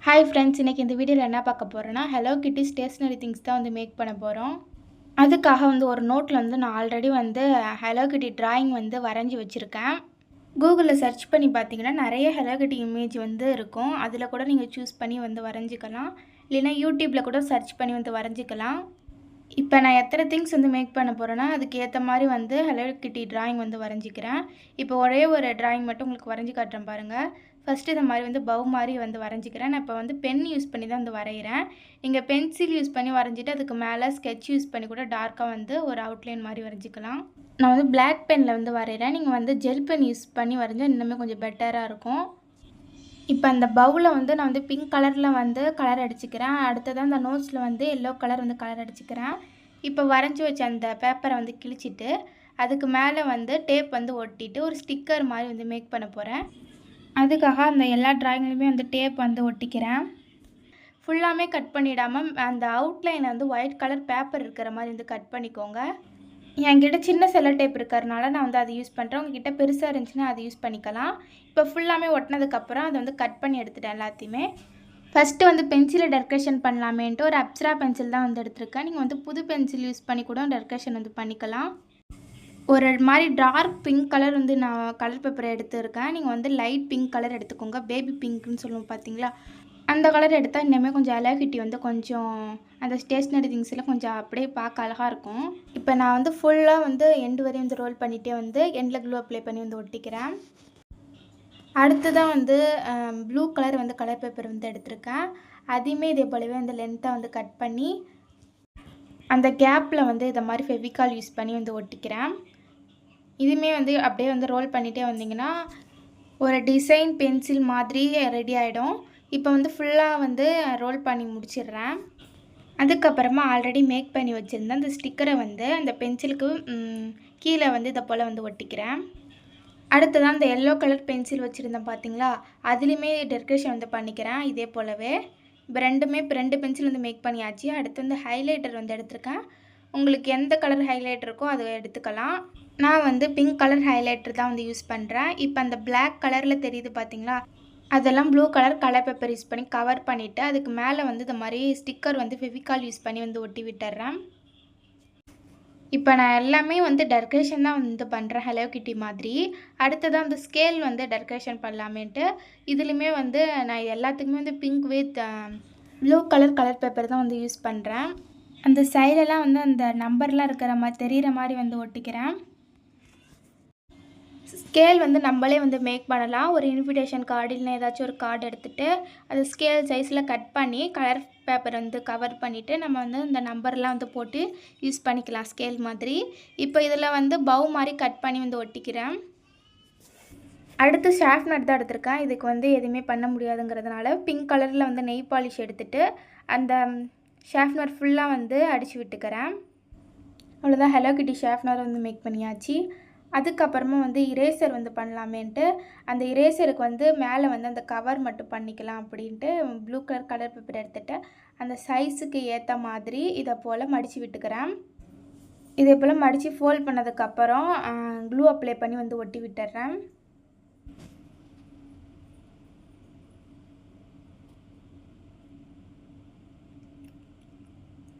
Hi friends, இன்றைக்கி இந்த வீடியோவில் என்ன பார்க்க போகிறோன்னா ஹலோ கிட்டி ஸ்டேஷ்னரி திங்ஸ் தான் வந்து மேக் பண்ண போகிறோம். அதுக்காக வந்து ஒரு நோட்டில் வந்து நான் ஆல்ரெடி வந்து ஹலோ கிட்டி ட்ராயிங் வந்து வரைஞ்சி வச்சுருக்கேன். கூகுளில் சர்ச் பண்ணி பார்த்தீங்கன்னா நிறைய ஹலோ கிட்டி இமேஜ் வந்து இருக்கும். அதில் கூட நீங்கள் சூஸ் பண்ணி வந்து வரைஞ்சிக்கலாம். இல்லைனா யூடியூப்பில் கூட சர்ச் பண்ணி வந்து வரைஞ்சிக்கலாம். இப்போ நான் எத்தனை திங்ஸ் வந்து மேக் பண்ண போகிறேன்னா அதுக்கு ஏற்ற மாதிரி வந்து ஹலோ கிட்டி ட்ராயிங் வந்து வரைஞ்சிக்கிறேன். இப்போ ஒரே ஒரு ட்ராயிங் மட்டும் உங்களுக்கு வரைஞ்சி காட்டுறேன் பாருங்கள். ஃபஸ்ட்டு இந்த மாதிரி வந்து பவ் மாதிரி வந்து வரைஞ்சிக்கிறேன். நான் இப்போ வந்து பென் யூஸ் பண்ணி தான் வந்து வரைகிறேன். நீங்கள் பென்சில் யூஸ் பண்ணி வரைஞ்சிட்டு அதுக்கு மேலே ஸ்கெட்ச் யூஸ் பண்ணி கூட டார்க்காக வந்து ஒரு அவுட்லைன் மாதிரி வரைஞ்சிக்கலாம். நான் வந்து பிளாக் பெனில் வந்து வரைகிறேன். நீங்கள் வந்து ஜெல் பென் யூஸ் பண்ணி வரைஞ்சால் இன்னுமே கொஞ்சம் பெட்டராக இருக்கும். இப்போ அந்த பவுலில் வந்து நான் வந்து பிங்க் கலரில் வந்து கலர் அடிச்சுக்கிறேன். அடுத்ததான் அந்த நோட்ஸில் வந்து எல்லோ கலர் வந்து கலர் அடிச்சுக்கிறேன். இப்போ வரைஞ்சி வச்ச அந்த பேப்பரை வந்து கிழிச்சிட்டு அதுக்கு மேலே வந்து டேப் வந்து ஒட்டிட்டு ஒரு ஸ்டிக்கர் மாதிரி வந்து மேக் பண்ண போகிறேன். அதுக்காக அந்த எல்லா ட்ராயிங்லையுமே வந்து டேப் வந்து ஒட்டிக்கிறேன். ஃபுல்லாமே கட் பண்ணிடாமல் அந்த அவுட்லைனை வந்து ஒயிட் கலர் பேப்பர் இருக்கிற மாதிரி வந்து கட் பண்ணிக்கோங்க. என்கிட்ட சின்ன செல்லோ டேப் இருக்கிறதுனால நான் வந்து அதை யூஸ் பண்ணுறேன். உங்ககிட்ட பெருசாக இருந்துச்சுன்னா அதை யூஸ் பண்ணிக்கலாம். இப்போ ஃபுல்லாமே ஒட்டினதுக்கப்புறம் அதை வந்து கட் பண்ணி எடுத்துட்டேன் எல்லாத்தையுமே. ஃபஸ்ட்டு வந்து பென்சிலை டெக்கரேஷன் பண்ணலாமேன்ட்டு ஒரு அப்சரா பென்சில் தான் வந்து எடுத்திருக்கேன். நீங்கள் வந்து புது பென்சில் யூஸ் பண்ணி கூட டெக்கரேஷன் வந்து பண்ணிக்கலாம். ஒரு மாதிரி டார்க் பிங்க் கலர் வந்து நான் கலர் பேப்பரை எடுத்துருக்கேன். நீங்கள் வந்து லைட் பிங்க் கலர் எடுத்துக்கோங்க. பேபி பிங்க்னு சொல்லுவோம் பார்த்தீங்களா, அந்த கலர் எடுத்தால் இன்னுமே கொஞ்சம் ஹலோ கிட்டி வந்து கொஞ்சம் அந்த ஸ்டேஷ்னரி திங்ஸில் கொஞ்சம் அப்படியே பார்க்க அழகாக இருக்கும். இப்போ நான் வந்து ஃபுல்லாக வந்து எண்டு வரையும் வந்து ரோல் பண்ணிகிட்டே வந்து எண்டில் க்ளூ அப்ளை பண்ணி வந்து ஒட்டிக்கிறேன். அடுத்ததான் வந்து ப்ளூ கலர் வந்து கலர் பேப்பர் வந்து எடுத்திருக்கேன். அதையுமே இதே போலவே வந்து லென்த்தாக வந்து கட் பண்ணி அந்த கேப்பில் வந்து இதை மாதிரி ஃபெவிகால் யூஸ் பண்ணி வந்து ஒட்டிக்கிறேன். இதுவுமே வந்து அப்படியே வந்து ரோல் பண்ணிகிட்டே வந்தீங்கன்னா ஒரு டிசைன் பென்சில் மாதிரி ரெடி ஆகிடும். இப்போ வந்து ஃபுல்லாக வந்து ரோல் பண்ணி முடிச்சிடுறேன். அதுக்கப்புறமா ஆல்ரெடி மேக் பண்ணி வச்சுருந்தேன் அந்த ஸ்டிக்கரை வந்து அந்த பென்சிலுக்கு கீழே வந்து இதை போல் வந்து ஒட்டிக்கிறேன். அடுத்ததான் அந்த எல்லோ கலர் பென்சில் வச்சுருந்தேன் பார்த்தீங்களா, அதுலேயுமே டெக்கரேஷன் வந்து பண்ணிக்கிறேன். இதே போலவே இப்போ ரெண்டு பென்சில் வந்து மேக் பண்ணியாச்சு. அடுத்து வந்து ஹைலைட்டர் வந்து எடுத்திருக்கேன். உங்களுக்கு எந்த கலர் ஹைலைட்டர் இருக்கோ அதை எடுத்துக்கலாம். நான் வந்து பிங்க் கலர் ஹைலைட்டர் தான் வந்து யூஸ் பண்ணுறேன். இப்போ அந்த பிளாக் கலரில் தெரியுது பார்த்தீங்களா, அதெல்லாம் blue colour colour paper use பண்ணி கவர் பண்ணிவிட்டு அதுக்கு மேலே வந்து இந்த மாதிரி ஸ்டிக்கர் வந்து ஃபெவிகால் யூஸ் பண்ணி வந்து ஒட்டி விட்டுறேன். இப்போ நான் எல்லாமே வந்து டெக்கரேஷன் தான் வந்து பண்ணுறேன் ஹலோ கிட்டி மாதிரி. அடுத்ததான் அந்த ஸ்கேல் வந்து டெக்கரேஷன் பண்ணலாமேன்ட்டு இதுலேயுமே வந்து நான் எல்லாத்துக்குமே வந்து pink with blue colour colour paper தான் வந்து யூஸ் பண்ணுறேன். அந்த சைடெல்லாம் வந்து அந்த நம்பர்லாம் இருக்கிற மாதிரி தெரிகிற மாதிரி வந்து ஒட்டிக்கிறேன். ஸ்கேல் வந்து நம்மளே வந்து மேக் பண்ணலாம். ஒரு இன்விடேஷன் கார்டு இல்லைனா ஏதாச்சும் ஒரு கார்டு எடுத்துகிட்டு அது ஸ்கேல் சைஸில் கட் பண்ணி கலர் பேப்பர் வந்து கவர் பண்ணிவிட்டு நம்ம வந்து இந்த நம்பர்லாம் வந்து போட்டு யூஸ் பண்ணிக்கலாம் ஸ்கேல் மாதிரி. இப்போ இதில் வந்து பவ் மாதிரி கட் பண்ணி வந்து ஒட்டிக்கிறேன். அடுத்து ஷார்ப்னர் தான் எடுத்திருக்கேன். இதுக்கு வந்து எதுவுமே பண்ண முடியாதுங்கிறதுனால பிங்க் கலரில் வந்து நெய் பாலிஷ் எடுத்துகிட்டு அந்த ஷார்ப்னர் ஃபுல்லாக வந்து அடித்து விட்டுக்கிறேன். அவ்வளோதான், ஹலோ கிட்டி ஷார்ப்னர் வந்து மேக் பண்ணியாச்சு. அதுக்கப்புறமா வந்து இரேசர் வந்து பண்ணலாமேன்ட்டு அந்த இரேசருக்கு வந்து மேலே வந்து அந்த கவர் மட்டும் பண்ணிக்கலாம் அப்படின்ட்டு ப்ளூ கலர் கலர் பேப்பர் எடுத்துகிட்டு அந்த சைஸுக்கு ஏற்ற மாதிரி இதை போல் மடித்து விட்டுக்கிறேன். இதே போல் மடித்து ஃபோல்ட் பண்ணதுக்கப்புறம் க்ளூ அப்ளை பண்ணி வந்து ஒட்டி விட்டுறேன்.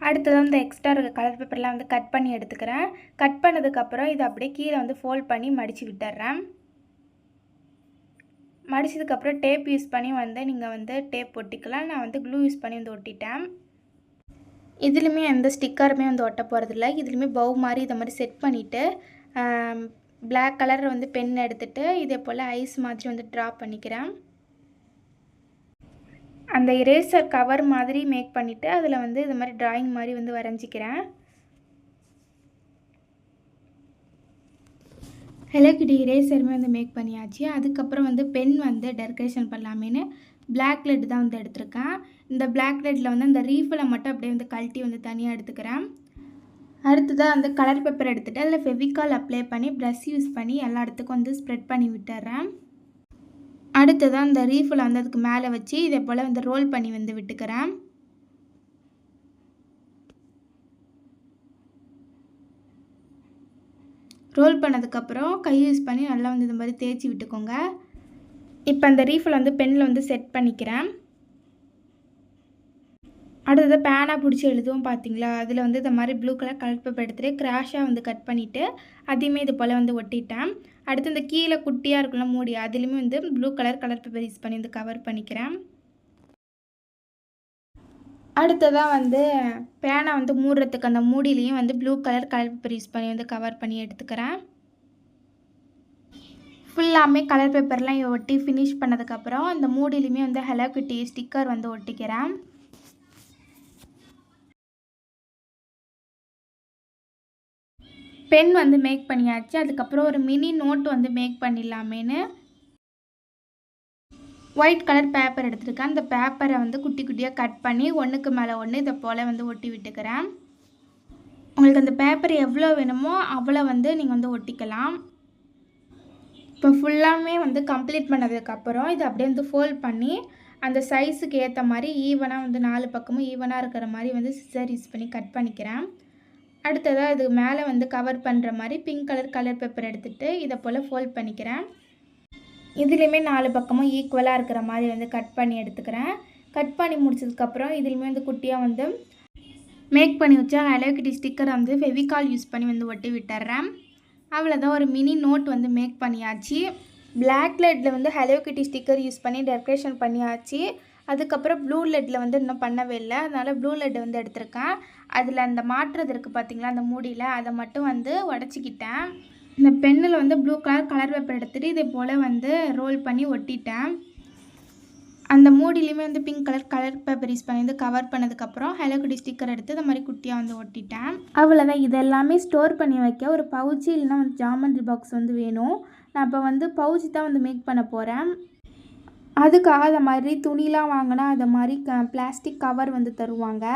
அடுத்ததான் இந்த எக்ஸ்ட்ரா இருக்க கலர் பேப்பர்லாம் வந்து கட் பண்ணி எடுத்துக்கிறேன். கட் பண்ணதுக்கப்புறம் இதை அப்படியே கீழே வந்து ஃபோல்ட் பண்ணி மடித்து விட்டுறேன். மடித்ததுக்கப்புறம் டேப் யூஸ் பண்ணி வந்து நீங்கள் வந்து டேப் ஒட்டிக்கலாம். நான் வந்து க்ளூ யூஸ் பண்ணி வந்து ஒட்டிட்டேன். இதுலேயுமே எந்த ஸ்டிக்கருமே வந்து ஒட்ட போகிறதில்ல. இதுலேயுமே பவ் மாதிரி இதை மாதிரி செட் பண்ணிவிட்டு பிளாக் கலர் வந்து பென் எடுத்துகிட்டு இதே போல் ஐஸ் மாதிரி வந்து ட்ரா பண்ணிக்கிறேன். அந்த இரேசர் கவர் மாதிரி மேக் பண்ணிவிட்டு அதில் வந்து இது மாதிரி ட்ராயிங் மாதிரி வந்து வரைஞ்சிக்கிறேன். ஹலோ கிட்டி இரேசருமே வந்து மேக் பண்ணியாச்சு. அதுக்கப்புறம் வந்து பென் வந்து டெக்கரேஷன் பண்ணலாமேன்னு பிளாக் லெட் தான் வந்து எடுத்திருக்கேன். இந்த பிளாக் லெட்டில் வந்து அந்த ரீஃபில் மட்டும் அப்படியே வந்து கழட்டி வந்து தனியாக எடுத்துக்கிறேன். அடுத்ததாக அந்த கலர் பேப்பர் எடுத்துகிட்டு அதில் ஃபெவிகால் அப்ளை பண்ணி ப்ரஷ் யூஸ் பண்ணி எல்லா இடத்துக்கும் வந்து ஸ்ப்ரெட் பண்ணி விட்டுறேன். அடுத்ததான் அந்த ரீஃபில் வந்து அதுக்கு மேலே வச்சு இதே போல் வந்து ரோல் பண்ணி வந்து விட்டுக்கிறேன். ரோல் பண்ணதுக்கப்புறம் கை யூஸ் பண்ணி நல்லா வந்து இந்த மாதிரி தேய்ச்சி விட்டுக்கோங்க. இப்போ அந்த ரீஃபில் வந்து பென்னில் வந்து செட் பண்ணிக்கிறேன். அடுத்தது பேனா பிடிச்சி எழுதுவோம் பார்த்தீங்களா, அதில் வந்து இந்த மாதிரி ப்ளூ கலர் கலர் பேப்பர் எடுத்துகிட்டு கிராஷாக வந்து கட் பண்ணிவிட்டு அதையுமே இது போல் வந்து ஒட்டிட்டேன். அடுத்து இந்த கீழே குட்டியாக இருக்குல்ல மூடி, அதுலேயுமே வந்து blue colour colour paper use பண்ணி வந்து கவர் பண்ணிக்கிறேன். அடுத்ததாக வந்து பேனா வந்து மூடுறதுக்கு அந்த மூடிலையும் வந்து blue colour colour paper use பண்ணி வந்து கவர் பண்ணி எடுத்துக்கிறேன். ஃபுல்லாமே கலர் பேப்பர்லாம் ஒட்டி ஃபினிஷ் பண்ணதுக்கப்புறம் இந்த மூடிலையுமே வந்து ஹலோ கிட்டி ஸ்டிக்கர் வந்து ஒட்டிக்கிறேன். பென் வந்து மேக் பண்ணியாச்சு. அதுக்கப்புறம் ஒரு மினி நோட் வந்து மேக் பண்ணிடலாமேன்னு ஒயிட் கலர் பேப்பர் எடுத்துருக்கேன். அந்த பேப்பரை வந்து குட்டி குட்டியாக கட் பண்ணி ஒன்றுக்கு மேலே ஒன்று இதை போல் வந்து ஒட்டி விட்டுக்கிறேன். உங்களுக்கு அந்த பேப்பர் எவ்வளோ வேணுமோ அவ்வளோ வந்து நீங்கள் வந்து ஒட்டிக்கலாம். இப்போ ஃபுல்லாமே வந்து கம்ப்ளீட் பண்ணதுக்கப்புறம் இதை அப்படியே வந்து ஃபோல்ட் பண்ணி அந்த சைஸுக்கு ஏற்ற மாதிரி ஈவனாக வந்து 4 பக்கமும் ஈவனாக இருக்கிற மாதிரி வந்து சிசர் யூஸ் பண்ணி கட் பண்ணிக்கிறேன். அடுத்ததாக இது மேலே வந்து கவர் பண்ணுற மாதிரி பிங்க் கலர் கலர் பேப்பர் எடுத்துகிட்டு இதை போல் ஃபோல்ட் பண்ணிக்கிறேன். இதுலேயுமே 4 பக்கமும் ஈக்குவலாக இருக்கிற மாதிரி வந்து கட் பண்ணி எடுத்துக்கிறேன். கட் பண்ணி முடிச்சதுக்கப்புறம் இதுலேயுமே வந்து குட்டியாக வந்து மேக் பண்ணி வச்சா ஹலோ கிட்டி ஸ்டிக்கர் வந்து ஃபெவிகால் யூஸ் பண்ணி வந்து ஒட்டி விட்டுறேன். அவ்வளோதான், ஒரு மினி நோட் வந்து மேக் பண்ணியாச்சு. பிளாக் லெட்டில் வந்து ஹலோ கிட்டி ஸ்டிக்கர் யூஸ் பண்ணி டெக்கரேஷன் பண்ணியாச்சு. அதுக்கப்புறம் ப்ளூ லெட்டில் வந்து இன்னும் பண்ணவே இல்லை, அதனால் ப்ளூ லெட் வந்து எடுத்திருக்கேன். அதில் அந்த மாட்டுறது இருக்குது பார்த்தீங்களா, அந்த மூடியில் அதை மட்டும் வந்து உடச்சிக்கிட்டேன். இந்த பென்னில் வந்து ப்ளூ கலர் கலர் பேப்பர் எடுத்துகிட்டு இதே போல் வந்து ரோல் பண்ணி ஒட்டிட்டேன். அந்த மூடிலையுமே வந்து pink colour colour paper use பண்ணி வந்து கவர் பண்ணதுக்கப்புறம் ஹலோ கிட்டி ஸ்டிக்கர் எடுத்து இந்த மாதிரி குட்டியாக வந்து ஒட்டிட்டேன். அவ்வளோதான், இதெல்லாமே ஸ்டோர் பண்ணி வைக்க ஒரு பவுச்சு இல்லைனா வந்து ஜாமெண்ட்ரி பாக்ஸ் வந்து வேணும். நான் இப்போ வந்து பவுச்சு தான் வந்து மேக் பண்ண போகிறேன். அதுக்காக அதை மாதிரி துணிலாம் வாங்கினா அதை மாதிரி பிளாஸ்டிக் கவர் வந்து தருவாங்க.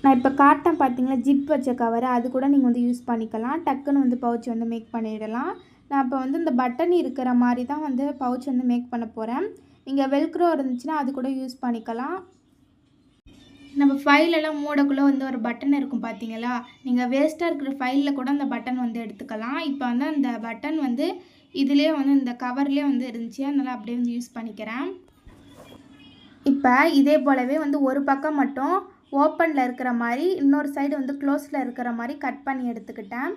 நான் இப்போ காட்டேன் பார்த்தீங்களா ஜிப் வச்ச கவர், அது கூட நீங்கள் வந்து யூஸ் பண்ணிக்கலாம். டக்குன்னு வந்து பவுச் வந்து மேக் பண்ணிடலாம். நான் இப்போ வந்து இந்த பட்டன் இருக்கிற மாதிரி தான் வந்து பவுச் வந்து மேக் பண்ண போகிறேன். நீங்கள் வெல்க்ரோ இருந்துச்சுன்னா அது கூட யூஸ் பண்ணிக்கலாம். நம்ம ஃபைலெல்லாம் மூடக்குள்ளே வந்து ஒரு பட்டன் இருக்கும் பார்த்தீங்களா, நீங்கள் வேஸ்ட்டாக இருக்கிற ஃபைலில் கூட அந்த பட்டன் வந்து எடுத்துக்கலாம். இப்போ வந்து அந்த பட்டன் வந்து இதிலே வந்து இந்த கவர்லேயே வந்து இருந்துச்சு, அதனால் அப்படியே வந்து யூஸ் பண்ணிக்கிறேன். இப்போ இதே போலவே வந்து ஒரு பக்கம் மட்டும் ஓப்பனில் இருக்கிற மாதிரி இன்னொரு சைடு வந்து க்ளோஸில் இருக்கிற மாதிரி கட் பண்ணி எடுத்துக்கிட்டேன்.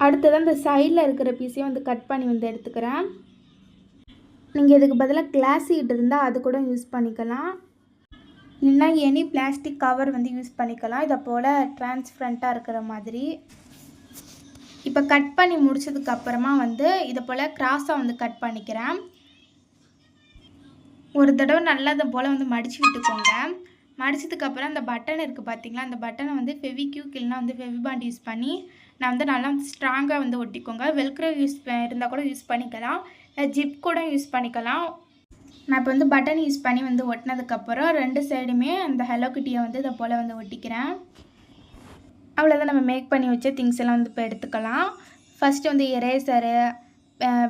அடுத்ததான் இந்த சைடில் இருக்கிற பீஸையும் வந்து கட் பண்ணி வந்து எடுத்துக்கிறேன். நீங்கள் இதுக்கு பதிலாக கிளாஸ் ஷீட் இருந்தால் அது கூட யூஸ் பண்ணிக்கலாம், இல்லைன்னா எனி பிளாஸ்டிக் கவர் வந்து யூஸ் பண்ணிக்கலாம், இதை போல் டிரான்ஸ்பரண்ட்டாக இருக்கிற மாதிரி. இப்போ கட் பண்ணி முடிச்சதுக்கப்புறமா வந்து இதை போல் கிராஸாக வந்து கட் பண்ணிக்கிறேன். ஒரு தடவை நல்லா இதை போல் வந்து மடித்து விட்டுக்கோங்க. மடிச்சதுக்கப்புறம் அந்த பட்டன் இருக்குது பார்த்தீங்களா, அந்த பட்டனை வந்து ஃபெவிக்யூக் இல்லைனா வந்து ஃபெவிபாண்ட் யூஸ் பண்ணி நான் வந்து நல்லா ஸ்ட்ராங்காக வந்து ஒட்டிக்கோங்க. வெல்க்ரோ யூஸ் இருந்தால் கூட யூஸ் பண்ணிக்கலாம், ஜிப் கூட யூஸ் பண்ணிக்கலாம். நான் இப்போ வந்து பட்டன் யூஸ் பண்ணி வந்து ஒட்டினதுக்கப்புறம் 2 சைடுமே அந்த ஹலோ கிட்டியை வந்து இதை போல் வந்து ஒட்டிக்கிறேன். அவ்வளோதான், நம்ம மேக் பண்ணி வச்ச திங்ஸ் எல்லாம் வந்து இப்போ எடுத்துக்கலாம். ஃபஸ்ட்டு வந்து எரேசரு,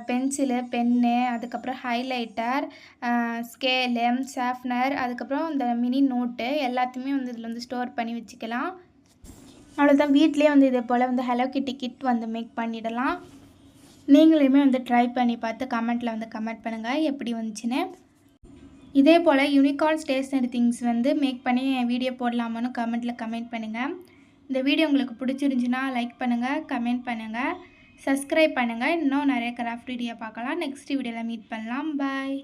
பென்சிலு, பென்னு, அதுக்கப்புறம் ஹைலைட்டர், ஸ்கேலு, ஷார்ப்னர், அதுக்கப்புறம் இந்த மினி நோட்டு எல்லாத்தையுமே வந்து இதில் வந்து ஸ்டோர் பண்ணி வச்சுக்கலாம். அவ்வளோதான், வீட்லேயே வந்து இதே போல் வந்து ஹலோ கிட்டி கிட் வந்து மேக் பண்ணிடலாம். நீங்களுமே வந்து ட்ரை பண்ணி பார்த்து கமெண்ட்டில் வந்து கமெண்ட் பண்ணுங்கள் எப்படி வந்துச்சுன்னு. இதே போல் யூனிகார்ன் ஸ்டேஷ்னரி திங்ஸ் வந்து மேக் பண்ணி வீடியோ போடலாமான்னு கமெண்ட்டில் கமெண்ட் பண்ணுங்கள். இந்த வீடியோ உங்களுக்கு பிடிச்சிருந்துச்சுன்னா லைக் பண்ணுங்கள், கமெண்ட் பண்ணுங்கள், சப்ஸ்கிரைப் பண்ணுங்கள். இன்னும் நிறைய கிராஃப்ட் வீடியோ பார்க்கலாம். நெக்ஸ்ட் வீடியோவில் மீட் பண்ணலாம். பாய்.